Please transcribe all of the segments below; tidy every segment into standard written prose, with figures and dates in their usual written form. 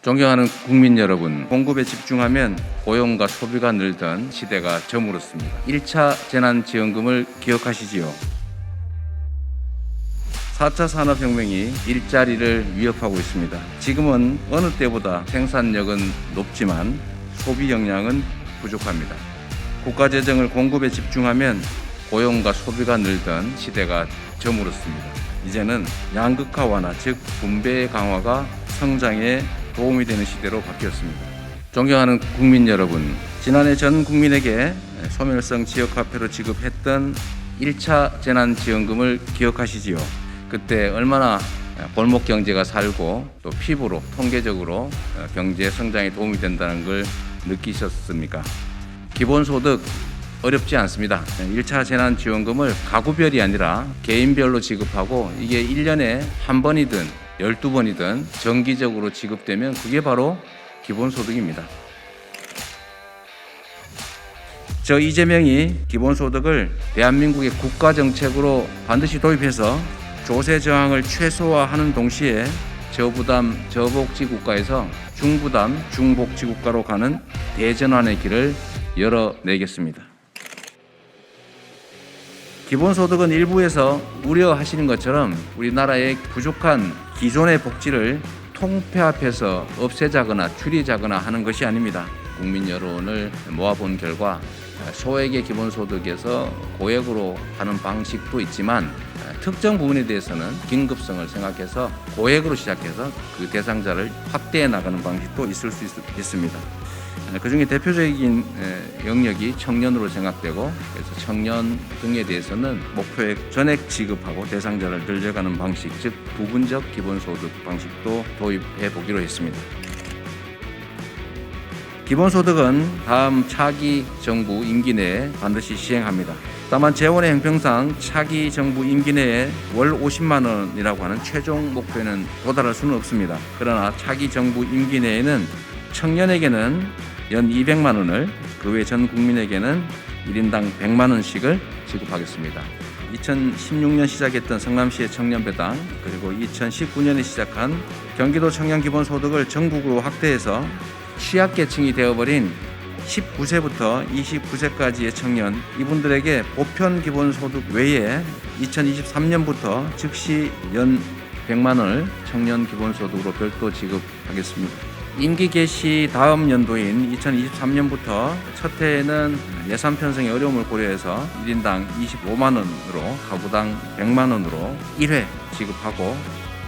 존경하는 국민 여러분, 공급에 집중하면 고용과 소비가 늘던 시대가 저물었습니다. 1차 재난지원금을 기억하시지요? 4차 산업혁명이 일자리를 위협하고 있습니다. 지금은 어느 때보다 생산력은 높지만 소비 역량은 부족합니다. 국가재정을 공급에 집중하면 고용과 소비가 늘던 시대가 저물었습니다. 이제는 양극화 완화, 즉 분배 강화가 성장에 도움이 되는 시대로 바뀌었습니다. 존경하는 국민 여러분, 지난해 전 국민에게 소멸성 지역화폐로 지급했던 1차 재난지원금을 기억하시지요? 그때 얼마나 골목 경제가 살고 또 피부로 통계적으로 경제 성장에 도움이 된다는 걸 느끼셨습니까? 기본소득 어렵지 않습니다. 1차 재난지원금을 가구별이 아니라 개인별로 지급하고 이게 1년에 한 번이든 12번이든 정기적으로 지급되면 그게 바로 기본소득입니다. 저 이재명이 기본소득을 대한민국의 국가정책으로 반드시 도입해서 조세 저항을 최소화하는 동시에 저부담, 저복지 국가에서 중부담, 중복지 국가로 가는 대전환의 길을 열어내겠습니다. 기본소득은 일부에서 우려하시는 것처럼 우리나라의 부족한 기존의 복지를 통폐합해서 없애자거나 줄이자거나 하는 것이 아닙니다. 국민 여론을 모아본 결과 소액의 기본소득에서 고액으로 하는 방식도 있지만 특정 부분에 대해서는 긴급성을 생각해서 고액으로 시작해서 그 대상자를 확대해 나가는 방식도 있을 수 있습니다. 그중에 대표적인 영역이 청년으로 생각되고 그래서 청년 등에 대해서는 목표액 전액 지급하고 대상자를 늘려가는 방식, 즉 부분적 기본소득 방식도 도입해 보기로 했습니다. 기본소득은 다음 차기 정부 임기 내에 반드시 시행합니다. 다만 재원의 형평상 차기 정부 임기 내에 월 50만 원이라고 하는 최종 목표에는 도달할 수는 없습니다. 그러나 차기 정부 임기 내에는 청년에게는 연 200만 원을, 그 외 전 국민에게는 1인당 100만 원씩을 지급하겠습니다. 2016년 시작했던 성남시의 청년배당, 그리고 2019년에 시작한 경기도 청년 기본소득을 전국으로 확대해서 취약계층이 되어버린 19세부터 29세까지의 청년, 이분들에게 보편 기본소득 외에 2023년부터 즉시 연 100만 원을 청년 기본소득으로 별도 지급하겠습니다. 임기 개시 다음 연도인 2023년부터 첫 해에는 예산 편성의 어려움을 고려해서 1인당 25만 원으로 가구당 100만 원으로 1회 지급하고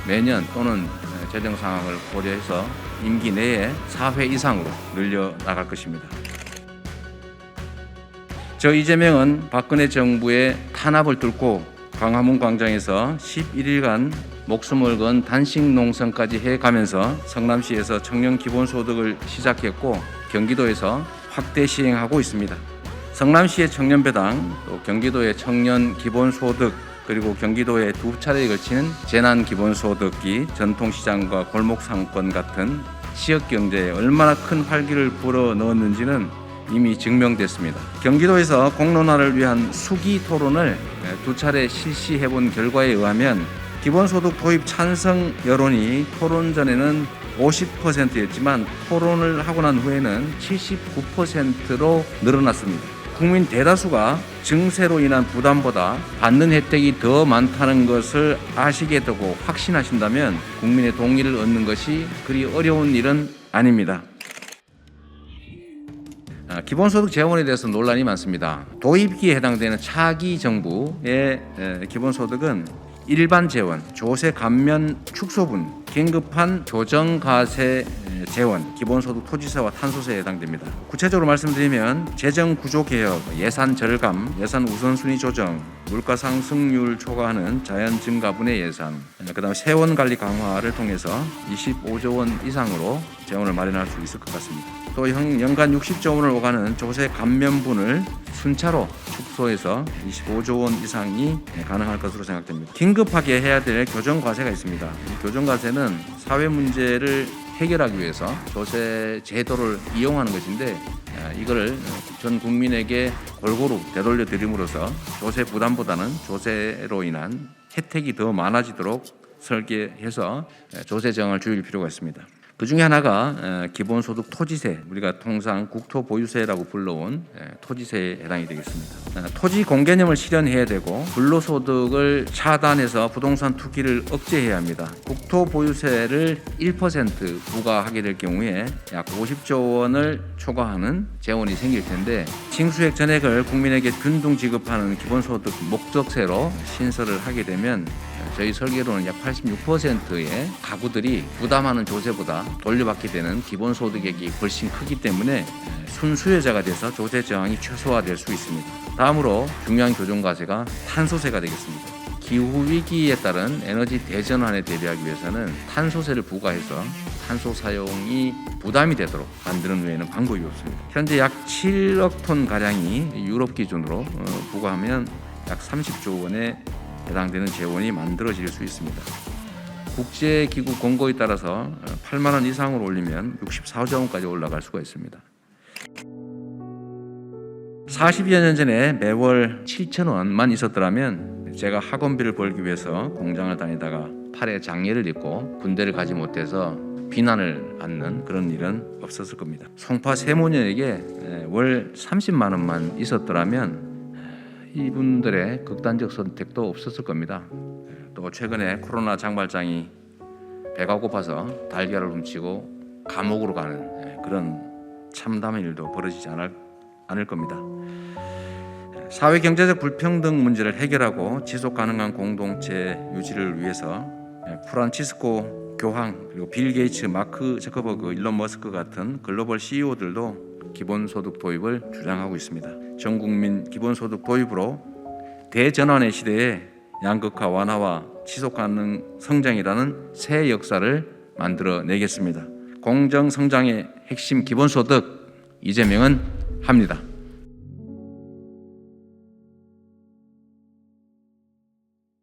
매년 또는 재정 상황을 고려해서 임기 내에 4회 이상으로 늘려나갈 것입니다. 저 이재명은 박근혜 정부의 탄압을 뚫고 광화문 광장에서 11일간 목숨을 건 단식 농성까지 해가면서 성남시에서 청년 기본소득을 시작했고 경기도에서 확대 시행하고 있습니다. 성남시의 청년배당, 또 경기도의 청년 기본소득, 그리고 경기도의 두 차례에 걸치는 재난기본소득이 전통시장과 골목상권 같은 지역경제에 얼마나 큰 활기를 불어넣었는지는 이미 증명됐습니다. 경기도에서 공론화를 위한 수기 토론을 두 차례 실시해본 결과에 의하면 기본소득 도입 찬성 여론이 토론 전에는 50%였지만 토론을 하고 난 후에는 79%로 늘어났습니다. 국민 대다수가 증세로 인한 부담보다 받는 혜택이 더 많다는 것을 아시게 되고 확신하신다면 국민의 동의를 얻는 것이 그리 어려운 일은 아닙니다. 기본소득 재원에 대해서 논란이 많습니다. 도입기에 해당되는 차기 정부의 기본소득은 일반 재원, 조세 감면 축소분, 긴급한 교정과세 재원, 기본소득 토지세와 탄소세에 해당됩니다. 구체적으로 말씀드리면 재정구조개혁, 예산 절감, 예산 우선순위 조정, 물가상승률 초과하는 자연증가분의 예산, 그다음에 세원관리 강화를 통해서 25조 원 이상으로 재원을 마련할 수 있을 것 같습니다. 또 연간 60조 원을 오가는 조세 감면분을 순차로 축소해서 25조 원 이상이 가능할 것으로 생각됩니다. 긴급하게 해야 될 교정과세가 있습니다. 이 교정과세는 사회 문제를 해결하기 위해서 조세 제도를 이용하는 것인데 이거를 전 국민에게 골고루 되돌려 드림으로써 조세 부담보다는 조세로 인한 혜택이 더 많아지도록 설계해서 조세 저항을 줄일 필요가 있습니다. 그 중에 하나가 기본소득 토지세, 우리가 통상 국토보유세라고 불러온 토지세에 해당이 되겠습니다. 토지 공개념을 실현해야 되고 불로소득을 차단해서 부동산 투기를 억제해야 합니다. 국토보유세를 1% 부과하게 될 경우에 약 50조 원을 초과하는 재원이 생길 텐데, 징수액 전액을 국민에게 균등 지급하는 기본소득 목적세로 신설을 하게 되면 저희 설계로는 약 86%의 가구들이 부담하는 조세보다 돌려받게 되는 기본소득액이 훨씬 크기 때문에 순수혜자가 돼서 조세 저항이 최소화될 수 있습니다. 다음으로 중요한 교정과세가 탄소세가 되겠습니다. 기후위기에 따른 에너지 대전환에 대비하기 위해서는 탄소세를 부과해서 탄소 사용이 부담이 되도록 만드는 외에는 방법이 없습니다. 현재 약 7억 톤 가량이 유럽 기준으로 부과하면 약 30조 원에 해당되는 재원이 만들어질 수 있습니다. 국제기구 권고에 따라서 8만 원 이상으로 올리면 64조 원까지 올라갈 수가 있습니다. 40여 년 전에 매월 7천 원만 있었더라면 제가 학원비를 벌기 위해서 공장을 다니다가 팔에 장애를 입고 군대를 가지 못해서 비난을 받는 그런 일은 없었을 겁니다. 송파 세모녀에게 월 30만 원만 있었더라면 이분들의 극단적 선택도 없었을 겁니다. 또 최근에 코로나 장발장이 배가 고파서 달걀을 훔치고 감옥으로 가는 그런 참담한 일도 벌어지지 않을 겁니다. 사회 경제적 불평등 문제를 해결하고 지속 가능한 공동체 유지를 위해서 프란치스코 교황, 그리고 빌 게이츠, 마크 저커버그, 일론 머스크 같은 글로벌 CEO들도 기본소득 도입을 주장하고 있습니다. 전 국민 기본소득 도입으로 대전환의 시대에 양극화 완화와 지속가능 성장이라는 새 역사를 만들어내겠습니다. 공정성장의 핵심 기본소득, 이재명은 합니다.